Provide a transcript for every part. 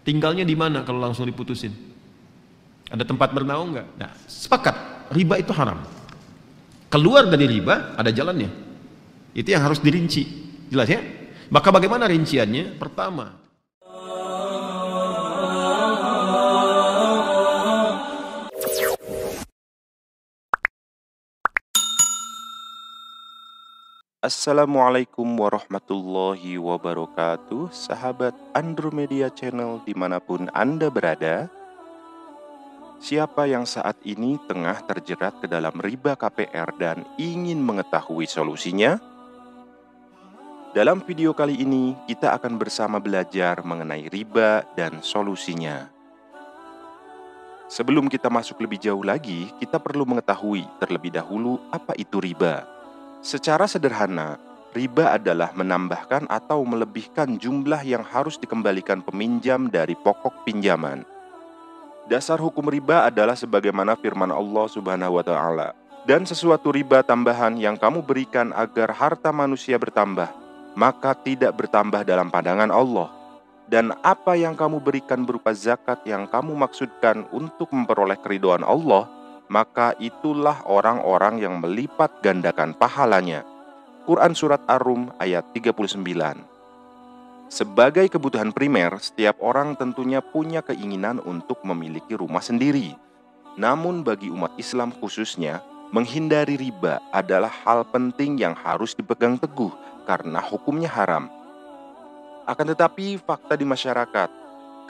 Tinggalnya di mana kalau langsung diputusin? Ada tempat bernaung nggak? Nah, sepakat, riba itu haram. Keluar dari riba ada jalannya. Itu yang harus dirinci. Jelas ya? Maka bagaimana rinciannya? Pertama, Assalamualaikum warahmatullahi wabarakatuh. Sahabat Andromedia Channel dimanapun Anda berada, siapa yang saat ini tengah terjerat ke dalam riba KPR dan ingin mengetahui solusinya? Dalam video kali ini kita akan bersama belajar mengenai riba dan solusinya. Sebelum kita masuk lebih jauh lagi, kita perlu mengetahui terlebih dahulu apa itu riba. Secara sederhana, riba adalah menambahkan atau melebihkan jumlah yang harus dikembalikan peminjam dari pokok pinjaman. Dasar hukum riba adalah sebagaimana firman Allah Subhanahu wa Ta'ala, "Dan sesuatu riba tambahan yang kamu berikan agar harta manusia bertambah, maka tidak bertambah dalam pandangan Allah. Dan apa yang kamu berikan berupa zakat yang kamu maksudkan untuk memperoleh keridhaan Allah, maka itulah orang-orang yang melipat gandakan pahalanya." Quran Surat Ar-Rum ayat 39. Sebagai kebutuhan primer, setiap orang tentunya punya keinginan untuk memiliki rumah sendiri. Namun bagi umat Islam khususnya, menghindari riba adalah hal penting yang harus dipegang teguh karena hukumnya haram. Akan tetapi fakta di masyarakat,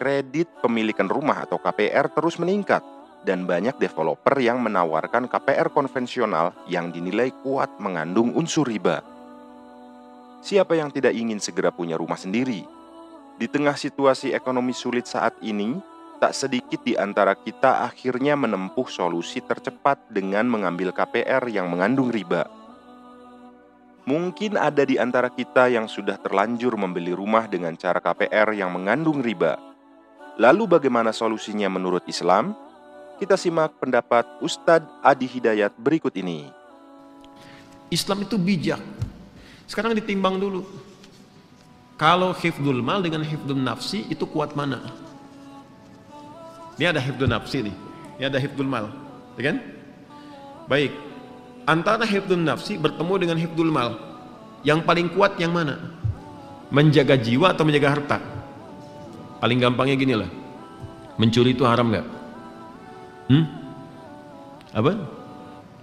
kredit pemilikan rumah atau KPR terus meningkat. Dan banyak developer yang menawarkan KPR konvensional yang dinilai kuat mengandung unsur riba. Siapa yang tidak ingin segera punya rumah sendiri? Di tengah situasi ekonomi sulit saat ini, tak sedikit di antara kita akhirnya menempuh solusi tercepat dengan mengambil KPR yang mengandung riba. Mungkin ada di antara kita yang sudah terlanjur membeli rumah dengan cara KPR yang mengandung riba. Lalu bagaimana solusinya menurut Islam? Kita simak pendapat Ustadz Adi Hidayat berikut ini. Islam itu bijak. Sekarang ditimbang dulu. Kalau hifdzul mal dengan hifdzul nafsi itu kuat mana? Ini ada hifdzul nafsi nih, ini ada hifdzul mal, ya kan? Baik, antara hifdzul nafsi bertemu dengan hifdzul mal, yang paling kuat yang mana? Menjaga jiwa atau menjaga harta? Paling gampangnya gini lah, mencuri itu haram nggak? Apa?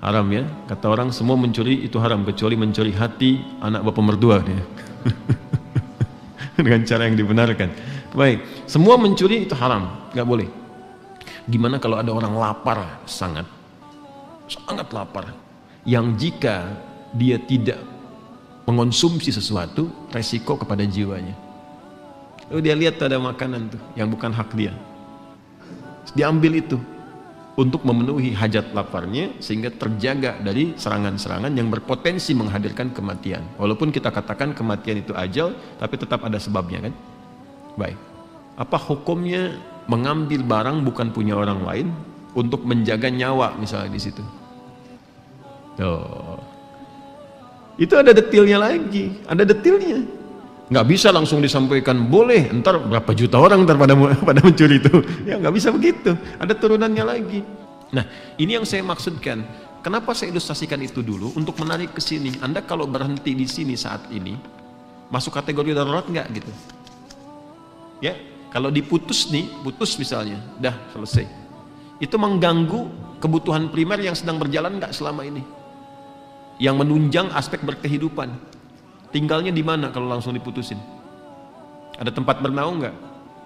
Haram ya. Kata orang semua mencuri itu haram kecuali mencuri hati anak bapak mertua ya. Dengan cara yang dibenarkan. Baik, semua mencuri itu haram, nggak boleh. Gimana kalau ada orang lapar, sangat lapar, yang jika dia tidak mengonsumsi sesuatu, resiko kepada jiwanya. Lalu dia lihat ada makanan tuh yang bukan hak dia, diambil itu untuk memenuhi hajat laparnya sehingga terjaga dari serangan-serangan yang berpotensi menghadirkan kematian. Walaupun kita katakan kematian itu ajal, tapi tetap ada sebabnya kan? Baik. Apa hukumnya mengambil barang bukan punya orang lain untuk menjaga nyawa misalnya di situ? Tuh. Itu ada detailnya lagi, ada detailnya. Nggak bisa langsung disampaikan boleh, entar berapa juta orang pada mencuri itu, ya nggak bisa begitu, ada turunannya lagi. Nah ini yang saya maksudkan, kenapa saya ilustrasikan itu dulu untuk menarik ke sini. Anda kalau berhenti di sini saat ini masuk kategori darurat nggak gitu? Ya kalau diputus nih, putus misalnya, dah selesai, itu mengganggu kebutuhan primer yang sedang berjalan nggak selama ini, yang menunjang aspek berkehidupan. Tinggalnya di mana kalau langsung diputusin? Ada tempat bernaung nggak?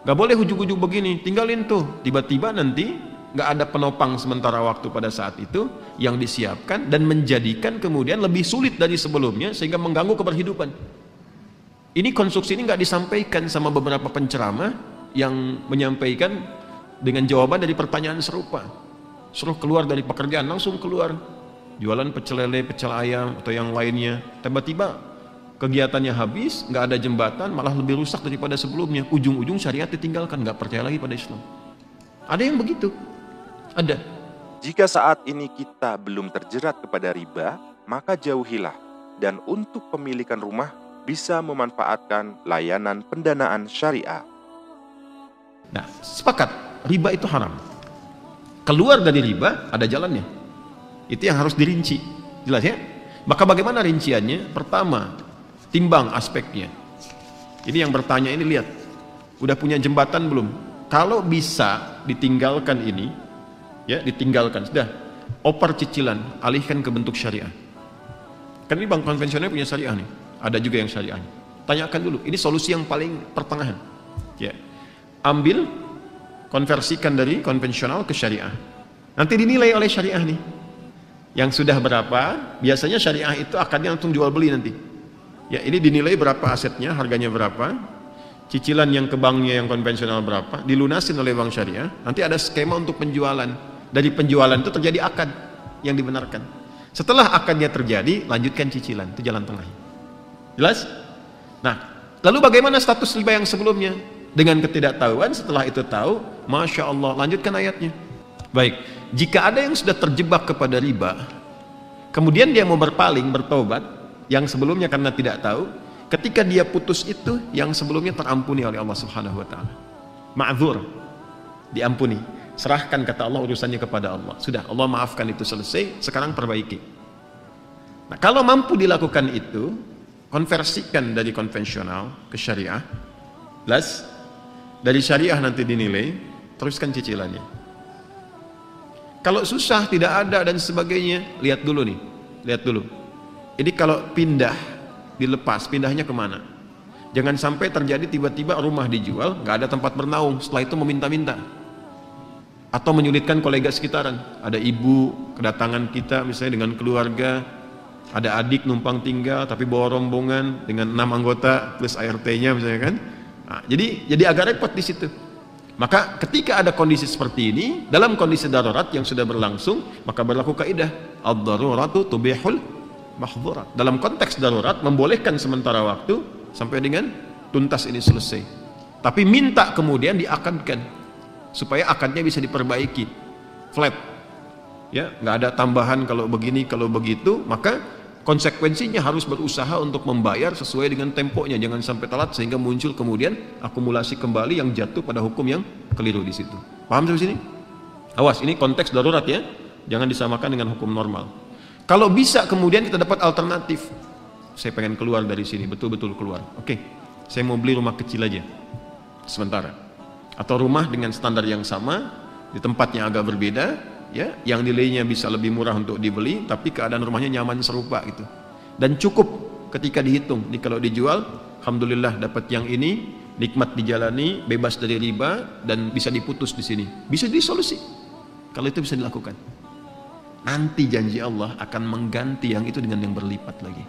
Nggak boleh ujug-ujug begini, tinggalin tuh. Tiba-tiba nanti nggak ada penopang sementara waktu pada saat itu yang disiapkan dan menjadikan kemudian lebih sulit dari sebelumnya sehingga mengganggu keberhidupan. Ini konstruksi ini nggak disampaikan sama beberapa penceramah yang menyampaikan dengan jawaban dari pertanyaan serupa. Suruh keluar dari pekerjaan, langsung keluar. Jualan pecel lele, pecel ayam atau yang lainnya. Tiba-tiba kegiatannya habis, nggak ada jembatan, malah lebih rusak daripada sebelumnya. Ujung-ujung syariat ditinggalkan, nggak percaya lagi pada Islam. Ada yang begitu, ada. Jika saat ini kita belum terjerat kepada riba, maka jauhilah. Dan untuk pemilikan rumah bisa memanfaatkan layanan pendanaan syariah. Nah, sepakat, riba itu haram. Keluar dari riba ada jalannya. Itu yang harus dirinci. Jelas ya? Maka bagaimana rinciannya? Pertama, timbang aspeknya. Ini yang bertanya ini, lihat, udah punya jembatan belum? Kalau bisa ditinggalkan ini, ya ditinggalkan, sudah, oper cicilan, alihkan ke bentuk syariah. Kan ini bank konvensional punya syariah nih, ada juga yang syariah. Tanyakan dulu, ini solusi yang paling pertengahan. Ya, ambil, konversikan dari konvensional ke syariah. Nanti dinilai oleh syariah nih. Yang sudah berapa? Biasanya syariah itu akadnya langsung jual beli nanti. Ya, ini dinilai berapa asetnya, harganya berapa, cicilan yang ke banknya yang konvensional berapa, dilunasin oleh bank syariah. Nanti ada skema untuk penjualan. Dari penjualan itu terjadi akad yang dibenarkan. Setelah akadnya terjadi, lanjutkan cicilan, itu jalan tengah. Jelas? Nah, lalu bagaimana status riba yang sebelumnya? Dengan ketidaktahuan, setelah itu tahu, Masya Allah, lanjutkan ayatnya. Baik, jika ada yang sudah terjebak kepada riba, kemudian dia mau berpaling, bertobat, yang sebelumnya karena tidak tahu, ketika dia putus itu, yang sebelumnya terampuni oleh Allah Subhanahu wa Ta'ala. Ma'dzur, diampuni. Serahkan, kata Allah, urusannya kepada Allah. Sudah, Allah maafkan, itu selesai, sekarang perbaiki. Nah, kalau mampu dilakukan itu, konversikan dari konvensional ke syariah, plus dari syariah nanti dinilai, teruskan cicilannya. Kalau susah, tidak ada dan sebagainya, lihat dulu nih, lihat dulu. Ini kalau pindah, dilepas, pindahnya kemana? Jangan sampai terjadi tiba-tiba rumah dijual, nggak ada tempat bernaung, setelah itu meminta-minta. Atau menyulitkan kolega sekitaran. Ada ibu kedatangan kita misalnya dengan keluarga, ada adik numpang tinggal tapi bawa rombongan dengan 6 anggota plus ART-nya misalnya kan. Nah, jadi agak repot di situ. Maka ketika ada kondisi seperti ini, dalam kondisi darurat yang sudah berlangsung, maka berlaku kaidah ad-daruratu tubihul mahdzurat. Dalam konteks darurat membolehkan sementara waktu sampai dengan tuntas ini selesai. Tapi minta kemudian diakadkan supaya akadnya bisa diperbaiki. Flat. Ya, nggak ada tambahan kalau begini, kalau begitu, maka konsekuensinya harus berusaha untuk membayar sesuai dengan temponya, jangan sampai telat sehingga muncul kemudian akumulasi kembali yang jatuh pada hukum yang keliru di situ. Paham sampai sini? Awas, ini konteks darurat ya, jangan disamakan dengan hukum normal. Kalau bisa kemudian kita dapat alternatif, saya pengen keluar dari sini, betul-betul keluar. Oke, saya mau beli rumah kecil aja sementara, atau rumah dengan standar yang sama di tempat yang agak berbeda, ya, yang nilainya bisa lebih murah untuk dibeli, tapi keadaan rumahnya nyaman serupa gitu. Dan cukup ketika dihitung, kalau dijual, alhamdulillah dapat yang ini, nikmat dijalani, bebas dari riba, dan bisa diputus di sini. Bisa disolusi. Kalau itu bisa dilakukan. Nanti janji Allah akan mengganti yang itu dengan yang berlipat lagi.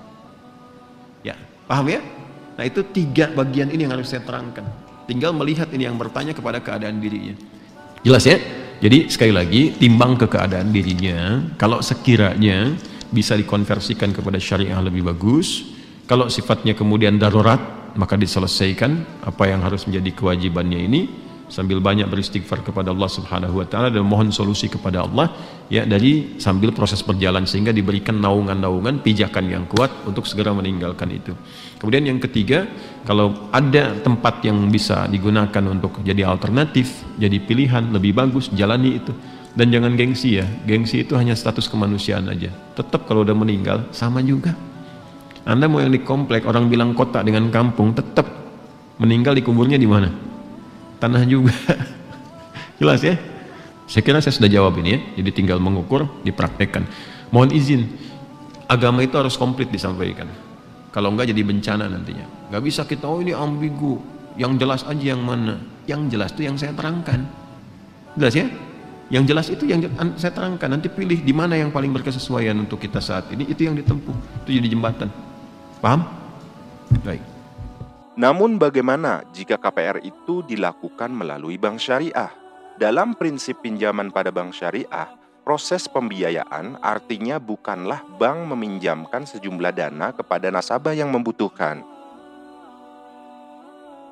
Ya, paham ya? Nah, itu 3 bagian ini yang harus saya terangkan. Tinggal melihat ini yang bertanya kepada keadaan dirinya. Jelas ya? Jadi sekali lagi, timbang ke keadaan dirinya. Kalau sekiranya bisa dikonversikan kepada syariah lebih bagus, kalau sifatnya kemudian darurat, maka diselesaikan apa yang harus menjadi kewajibannya ini, sambil banyak beristighfar kepada Allah Subhanahu wa Ta'ala dan mohon solusi kepada Allah, ya, dari sambil proses berjalan sehingga diberikan naungan-naungan, pijakan yang kuat untuk segera meninggalkan itu. Kemudian yang ketiga, kalau ada tempat yang bisa digunakan untuk jadi alternatif, jadi pilihan lebih bagus, jalani itu. Dan jangan gengsi ya, gengsi itu hanya status kemanusiaan aja. Tetap kalau udah meninggal sama juga. Anda mau yang di komplek, orang bilang kota dengan kampung, tetap meninggal dikuburnya di mana? Tanah juga. Jelas ya? Saya kira saya sudah jawab ini ya. Jadi tinggal mengukur, dipraktekkan. Mohon izin, agama itu harus komplit disampaikan. Kalau enggak jadi bencana nantinya. Nggak bisa kita, oh ini ambigu, yang jelas aja yang mana. Yang jelas itu yang saya terangkan. Jelas ya? Yang jelas itu yang saya terangkan. Nanti pilih di mana yang paling berkesesuaian untuk kita saat ini, itu yang ditempuh. Itu jadi jembatan. Paham? Baik. Namun bagaimana jika KPR itu dilakukan melalui bank syariah? Dalam prinsip pinjaman pada bank syariah, proses pembiayaan artinya bukanlah bank meminjamkan sejumlah dana kepada nasabah yang membutuhkan.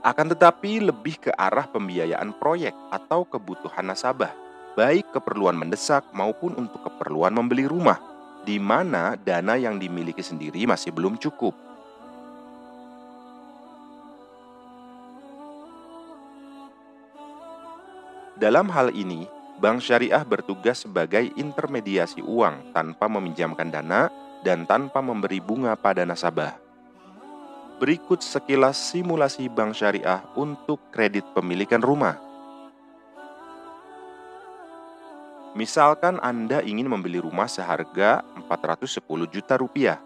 Akan tetapi lebih ke arah pembiayaan proyek atau kebutuhan nasabah, baik keperluan mendesak maupun untuk keperluan membeli rumah, di mana dana yang dimiliki sendiri masih belum cukup. Dalam hal ini, bank syariah bertugas sebagai intermediasi uang tanpa meminjamkan dana dan tanpa memberi bunga pada nasabah. Berikut sekilas simulasi bank syariah untuk kredit pemilikan rumah. Misalkan Anda ingin membeli rumah seharga 410 juta rupiah.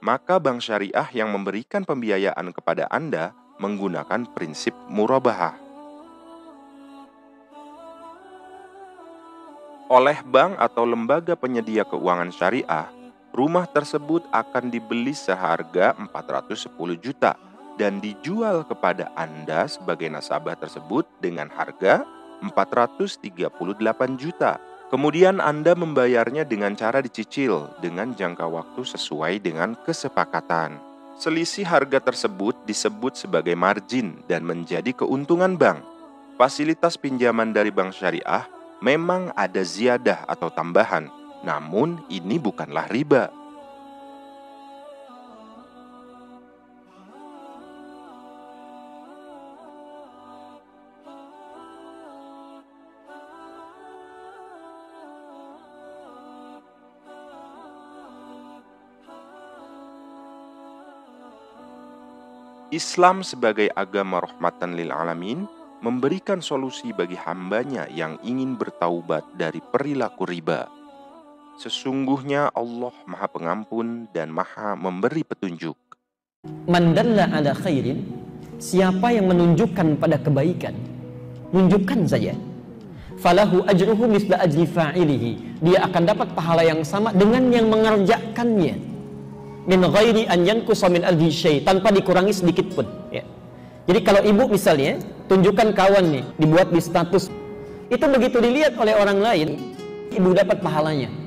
Maka bank syariah yang memberikan pembiayaan kepada Anda menggunakan prinsip murabahah. Oleh bank atau lembaga penyedia keuangan syariah, rumah tersebut akan dibeli seharga 410 juta dan dijual kepada Anda sebagai nasabah tersebut dengan harga 438 juta. Kemudian Anda membayarnya dengan cara dicicil dengan jangka waktu sesuai dengan kesepakatan. Selisih harga tersebut disebut sebagai margin dan menjadi keuntungan bank. Fasilitas pinjaman dari bank syariah memang ada ziyadah atau tambahan, namun ini bukanlah riba. Islam sebagai agama rahmatan lil alamin memberikan solusi bagi hambanya yang ingin bertaubat dari perilaku riba. Sesungguhnya Allah Maha Pengampun dan Maha Memberi petunjuk. Man dalla ala khairin, siapa yang menunjukkan pada kebaikan, tunjukkan saja. Falahu ajruhu misla ajri fa'ilihi, dia akan dapat pahala yang sama dengan yang mengerjakannya. Min ghairi an yanqusa min ajri syai', tanpa dikurangi sedikit pun, ya. Jadi kalau ibu misalnya tunjukkan kawan nih, dibuat di status, itu begitu dilihat oleh orang lain, ibu dapat pahalanya.